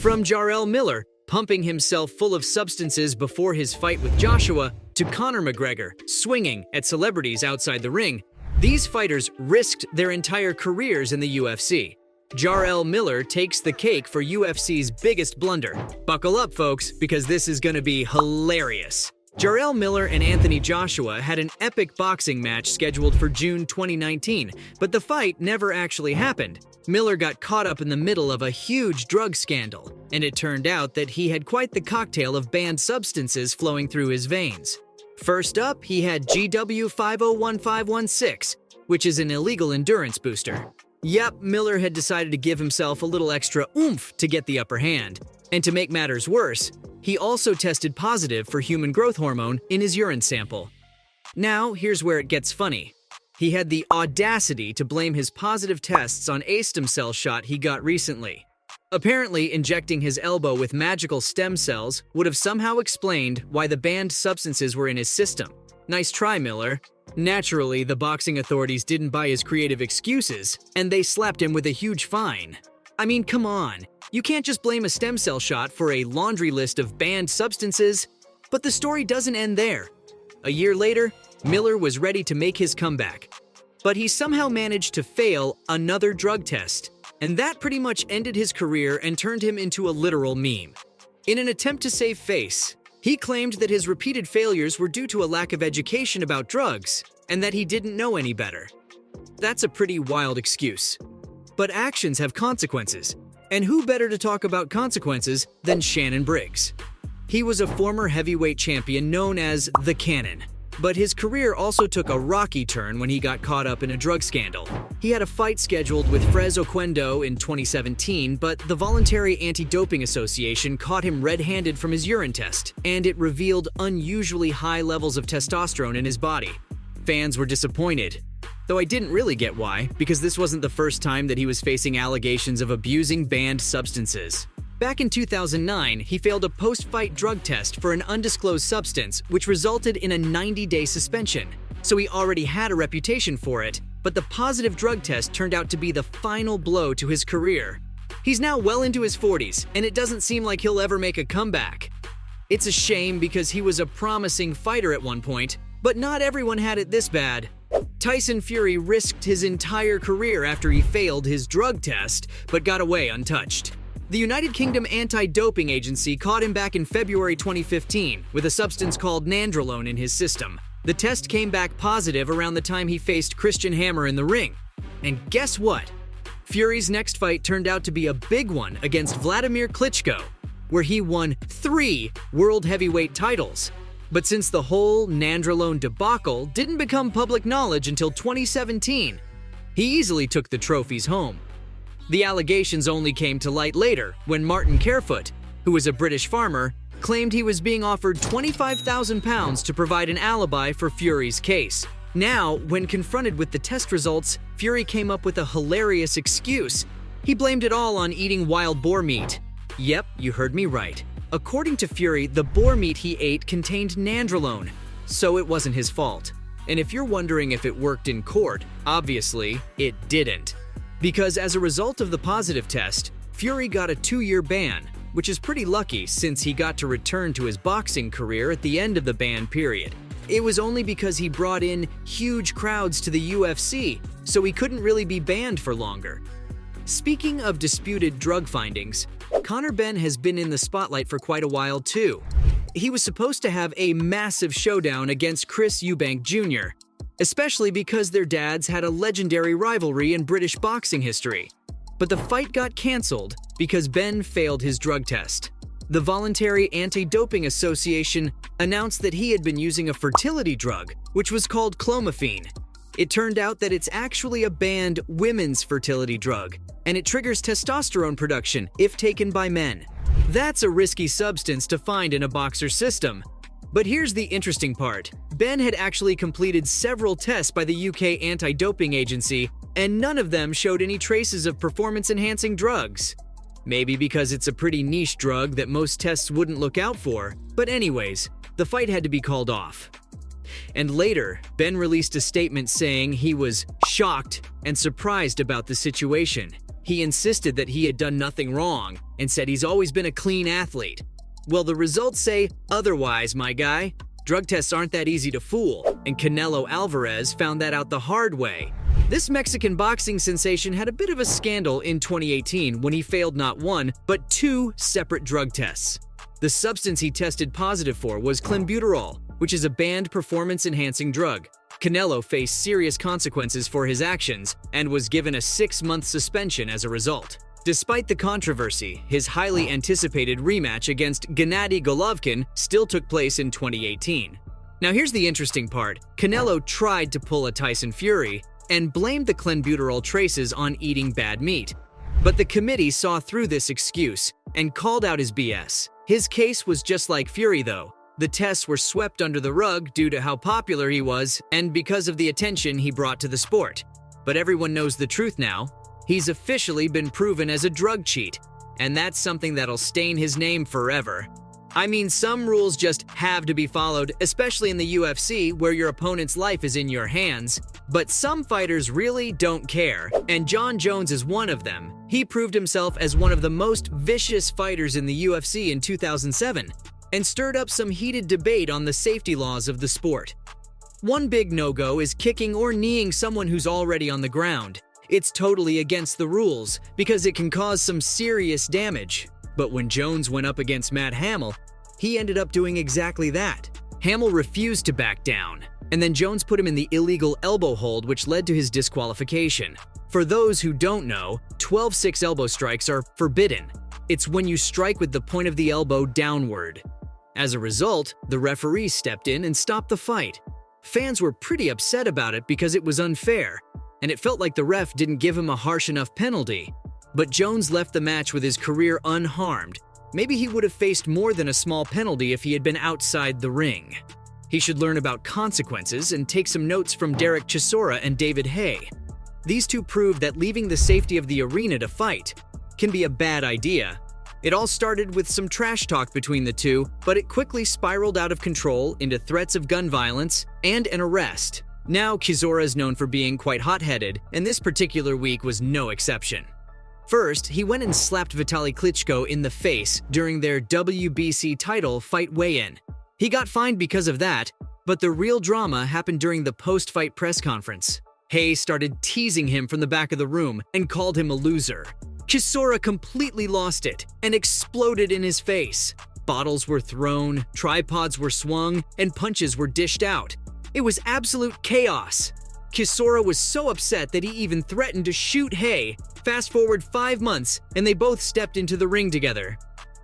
From Jarrell Miller, pumping himself full of substances before his fight with Joshua, to Conor McGregor, swinging at celebrities outside the ring, these fighters risked their entire careers in the UFC. Jarrell Miller takes the cake for UFC's biggest blunder. Buckle up, folks, because this is gonna be hilarious. Jarrell Miller and Anthony Joshua had an epic boxing match scheduled for June 2019, but the fight never actually happened. Miller got caught up in the middle of a huge drug scandal, and it turned out that he had quite the cocktail of banned substances flowing through his veins. First up, he had GW 501516, which is an illegal endurance booster. Yep, Miller had decided to give himself a little extra oomph to get the upper hand. And to make matters worse, he also tested positive for human growth hormone in his urine sample. Now, here's where it gets funny. He had the audacity to blame his positive tests on a stem cell shot he got recently. Apparently, injecting his elbow with magical stem cells would have somehow explained why the banned substances were in his system. Nice try, Miller. Naturally, the boxing authorities didn't buy his creative excuses, and they slapped him with a huge fine. I mean, come on. You can't just blame a stem cell shot for a laundry list of banned substances. But the story doesn't end there. A year later, Miller was ready to make his comeback. But he somehow managed to fail another drug test, and that pretty much ended his career and turned him into a literal meme. In an attempt to save face, he claimed that his repeated failures were due to a lack of education about drugs, and that he didn't know any better. That's a pretty wild excuse. But actions have consequences, and who better to talk about consequences than Shannon Briggs? He was a former heavyweight champion known as the Cannon. But his career also took a rocky turn when he got caught up in a drug scandal. He had a fight scheduled with Frez Oquendo in 2017, but the Voluntary Anti-Doping Association caught him red-handed from his urine test, and it revealed unusually high levels of testosterone in his body. Fans were disappointed, though I didn't really get why, because this wasn't the first time that he was facing allegations of abusing banned substances. Back in 2009, he failed a post-fight drug test for an undisclosed substance, which resulted in a 90-day suspension. So he already had a reputation for it, but the positive drug test turned out to be the final blow to his career. He's now well into his 40s, and it doesn't seem like he'll ever make a comeback. It's a shame because he was a promising fighter at one point, but not everyone had it this bad. Tyson Fury risked his entire career after he failed his drug test, but got away untouched. The United Kingdom Anti-Doping Agency caught him back in February 2015 with a substance called nandrolone in his system. The test came back positive around the time he faced Christian Hammer in the ring. And guess what? Fury's next fight turned out to be a big one against Vladimir Klitschko, where he won 3 world heavyweight titles. But since the whole nandrolone debacle didn't become public knowledge until 2017, he easily took the trophies home. The allegations only came to light later when Martin Carefoot, who was a British farmer, claimed he was being offered £25,000 to provide an alibi for Fury's case. Now, when confronted with the test results, Fury came up with a hilarious excuse. He blamed it all on eating wild boar meat. Yep, you heard me right. According to Fury, the boar meat he ate contained nandrolone, so it wasn't his fault. And if you're wondering if it worked in court, obviously, it didn't. Because as a result of the positive test, Fury got a 2-year ban, which is pretty lucky since he got to return to his boxing career at the end of the ban period. It was only because he brought in huge crowds to the UFC, so he couldn't really be banned for longer. Speaking of disputed drug findings, Conor Benn has been in the spotlight for quite a while too. He was supposed to have a massive showdown against Chris Eubank Jr., especially because their dads had a legendary rivalry in British boxing history. But the fight got cancelled because Ben failed his drug test. The Voluntary Anti-Doping Association announced that he had been using a fertility drug, which was called clomiphene. It turned out that it's actually a banned women's fertility drug, and it triggers testosterone production if taken by men. That's a risky substance to find in a boxer's system. But here's the interesting part. Ben had actually completed several tests by the UK Anti-Doping Agency, and none of them showed any traces of performance-enhancing drugs. Maybe because it's a pretty niche drug that most tests wouldn't look out for, but anyways, the fight had to be called off. And later, Ben released a statement saying he was shocked and surprised about the situation. He insisted that he had done nothing wrong and said he's always been a clean athlete. Well, the results say otherwise, my guy. Drug tests aren't that easy to fool, and Canelo Alvarez found that out the hard way. This Mexican boxing sensation had a bit of a scandal in 2018 when he failed not one, but two separate drug tests. The substance he tested positive for was clenbuterol, which is a banned performance-enhancing drug. Canelo faced serious consequences for his actions and was given a 6-month suspension as a result. Despite the controversy, his highly anticipated rematch against Gennady Golovkin still took place in 2018. Now here's the interesting part. Canelo tried to pull a Tyson Fury and blamed the clenbuterol traces on eating bad meat. But the committee saw through this excuse and called out his BS. His case was just like Fury though. The tests were swept under the rug due to how popular he was and because of the attention he brought to the sport. But everyone knows the truth now. He's officially been proven as a drug cheat, and that's something that'll stain his name forever. I mean, some rules just have to be followed, especially in the UFC where your opponent's life is in your hands. But some fighters really don't care, and Jon Jones is one of them. He proved himself as one of the most vicious fighters in the UFC in 2007 and stirred up some heated debate on the safety laws of the sport. One big no-go is kicking or kneeing someone who's already on the ground. It's totally against the rules because it can cause some serious damage. But when Jones went up against Matt Hamill, he ended up doing exactly that. Hamill refused to back down, and then Jones put him in the illegal elbow hold, which led to his disqualification. For those who don't know, 12-6 elbow strikes are forbidden. It's when you strike with the point of the elbow downward. As a result, the referee stepped in and stopped the fight. Fans were pretty upset about it because it was unfair, and it felt like the ref didn't give him a harsh enough penalty. But Jones left the match with his career unharmed. Maybe he would have faced more than a small penalty if he had been outside the ring. He should learn about consequences and take some notes from Derek Chisora and David Haye. These two proved that leaving the safety of the arena to fight can be a bad idea. It all started with some trash talk between the two, but it quickly spiraled out of control into threats of gun violence and an arrest. Now, Chisora is known for being quite hot-headed, and this particular week was no exception. First, he went and slapped Vitaly Klitschko in the face during their WBC title fight weigh-in. He got fined because of that, but the real drama happened during the post-fight press conference. Haye started teasing him from the back of the room and called him a loser. Chisora completely lost it and exploded in his face. Bottles were thrown, tripods were swung, and punches were dished out. It was absolute chaos. Chisora was so upset that he even threatened to shoot Haye. Fast forward 5 months, and they both stepped into the ring together.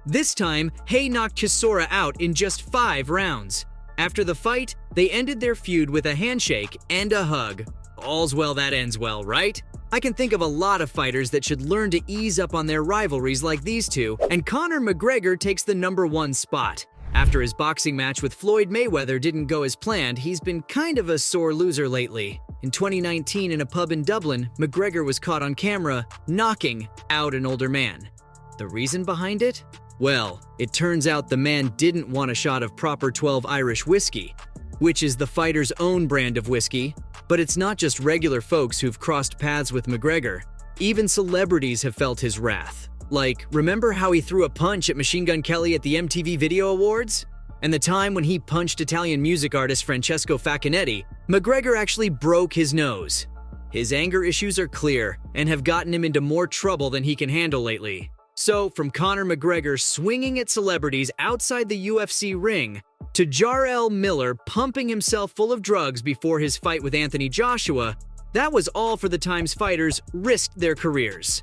This time, Haye knocked Chisora out in just 5 rounds. After the fight, they ended their feud with a handshake and a hug. All's well that ends well, right? I can think of a lot of fighters that should learn to ease up on their rivalries like these two, and Conor McGregor takes the #1 spot. After his boxing match with Floyd Mayweather didn't go as planned, he's been kind of a sore loser lately. In 2019, in a pub in Dublin, McGregor was caught on camera knocking out an older man. The reason behind it? Well, it turns out the man didn't want a shot of proper 12 Irish whiskey, which is the fighter's own brand of whiskey. But it's not just regular folks who've crossed paths with McGregor. Even celebrities have felt his wrath. Like, remember how he threw a punch at Machine Gun Kelly at the MTV Video Awards? And the time when he punched Italian music artist Francesco Facchinetti, McGregor actually broke his nose. His anger issues are clear and have gotten him into more trouble than he can handle lately. So, from Conor McGregor swinging at celebrities outside the UFC ring, to Jarrell Miller pumping himself full of drugs before his fight with Anthony Joshua, that was all for the times fighters risked their careers.